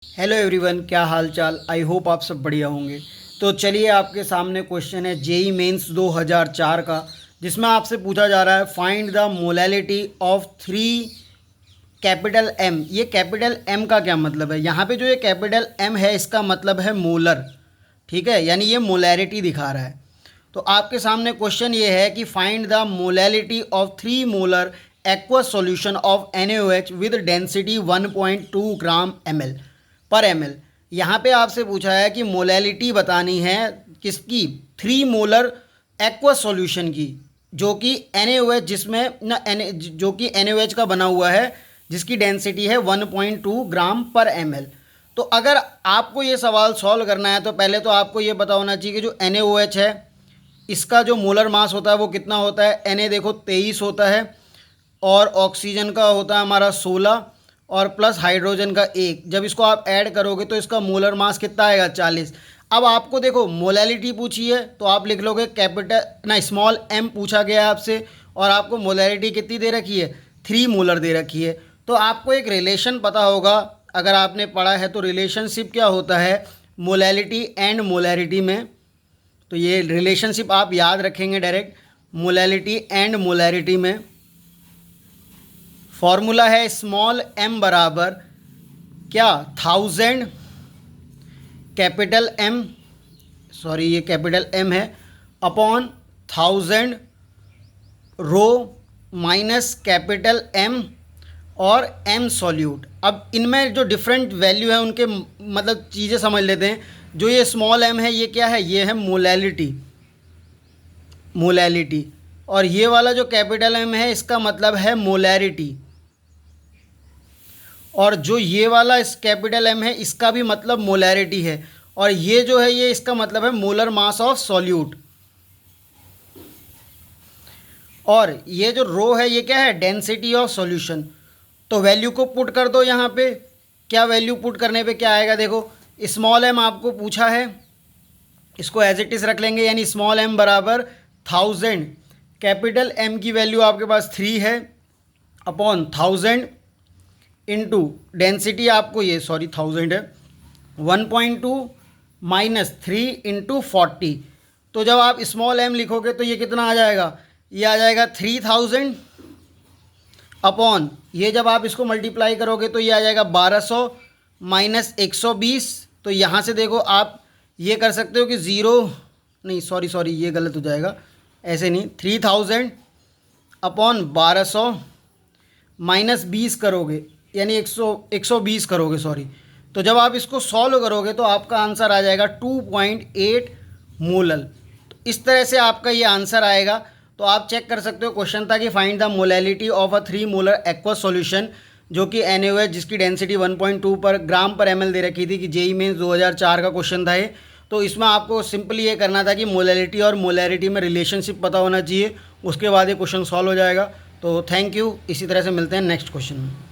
Hello everyone, क्या हाल चाल। I hope आप सब बढ़िया होंगे। तो चलिए, आपके सामने क्वेश्चन है जेई मेंस 2004 का, जिसमें आपसे पूछा जा रहा है find the molality of three capital M. ये कैपिटल एम का क्या मतलब है? यहाँ पे जो ये कैपिटल एम है इसका मतलब है मोलर, ठीक है, यानी ये मोलैरिटी दिखा रहा है। तो आपके सामने क्वेश्चन ये है कि find the molality of 3 molar aqueous solution of NaOH with density 1.2 gram ml पर ml। यहाँ पे आपसे पूछा है कि मोलैलिटी बतानी है किसकी? 3 मोलर एक्वस सॉल्यूशन की, जो कि NaOH जिसमें ना जो कि NaOH का बना हुआ है, जिसकी डेंसिटी है 1.2 ग्राम पर ml। तो अगर आपको ये सवाल सॉल्व करना है तो पहले तो आपको ये पता होना चाहिए कि जो NaOH है इसका जो मोलर मास होता है वो कितना होता है। Na देखो 23 होता है, और ऑक्सीजन का होता है हमारा 16, और प्लस हाइड्रोजन का 1। जब इसको आप ऐड करोगे तो इसका मोलर मास कितना आएगा? 40। अब आपको देखो मोलैलिटी पूछी है तो आप लिख लोगे कैपिटल ना स्मॉल m पूछा गया है आपसे, और आपको मोलैलिटी कितनी दे रखी है? 3 मोलर दे रखी है। तो आपको एक रिलेशन पता होगा, अगर आपने पढ़ा है तो रिलेशनशिप क्या होता है मोलैलिटी एंड मोलैरिटी में। तो ये रिलेशनशिप आप याद रखेंगे डायरेक्ट, मोलैलिटी एंड मोलैरिटी में। फॉर्मूला है स्मॉल m बराबर क्या? 1000 कैपिटल M, सॉरी ये कैपिटल M है, upon 1000 rho minus capital M और M सॉल्यूट। अब इनमें जो डिफरेंट वैल्यू है उनके मतलब चीज़ें समझ लेते हैं। जो ये स्मॉल m है ये क्या है? ये है मोलैलिटी, और ये वाला जो कैपिटल M है इसका मतलब है मोलैरिटी, और जो ये वाला इस कैपिटल M है इसका भी मतलब मोलैरिटी है, और ये जो है ये इसका मतलब है मोलर मास ऑफ सॉल्यूट। और ये जो रो है ये क्या है? Density of solution. तो वैल्यू को पुट कर दो यहाँ पे। क्या वैल्यू पुट करने पे क्या आएगा? देखो स्मॉल m आपको पूछा है, इसको एज इट इज़ रख लेंगे, यानी स्मॉल m बराबर 1000, कैपिटल M की वैल्यू आपके पास 3 है, अपॉन 1000 इंटू डेंसिटी आपको ये 1000 है 1.2 माइनस 3 इंटू 40। तो जब आप स्मॉल m लिखोगे तो ये कितना आ जाएगा? ये आ जाएगा 3000, अपॉन ये जब आप इसको मल्टीप्लाई करोगे तो ये आ जाएगा 1200 माइनस 120। तो यहाँ से देखो आप ये कर सकते हो कि ज़ीरो नहीं, सॉरी ये गलत हो जाएगा, ऐसे नहीं, 3000 अपॉन 1200 माइनस 20 करोगे, यानी 120 करोगे, सॉरी। तो जब आप इसको सॉल्व करोगे तो आपका आंसर आ जाएगा 2.8 मोलल। तो इस तरह से आपका ये आंसर आएगा। तो आप चेक कर सकते हो, क्वेश्चन था कि find the molality of a 3 molar aqueous solution, जो कि NaOH जिसकी डेंसिटी 1.2 पर ग्राम पर ml दे रखी थी, कि जेई मेंस 2004 का क्वेश्चन था ये। तो इसमें आपको सिंपली ये करना था कि मोलैलिटी और मोलैरिटी में रिलेशनशिप पता होना चाहिए, उसके बाद ये क्वेश्चन सॉल्व हो जाएगा। तो थैंक यू, इसी तरह से मिलते हैं नेक्स्ट क्वेश्चन में।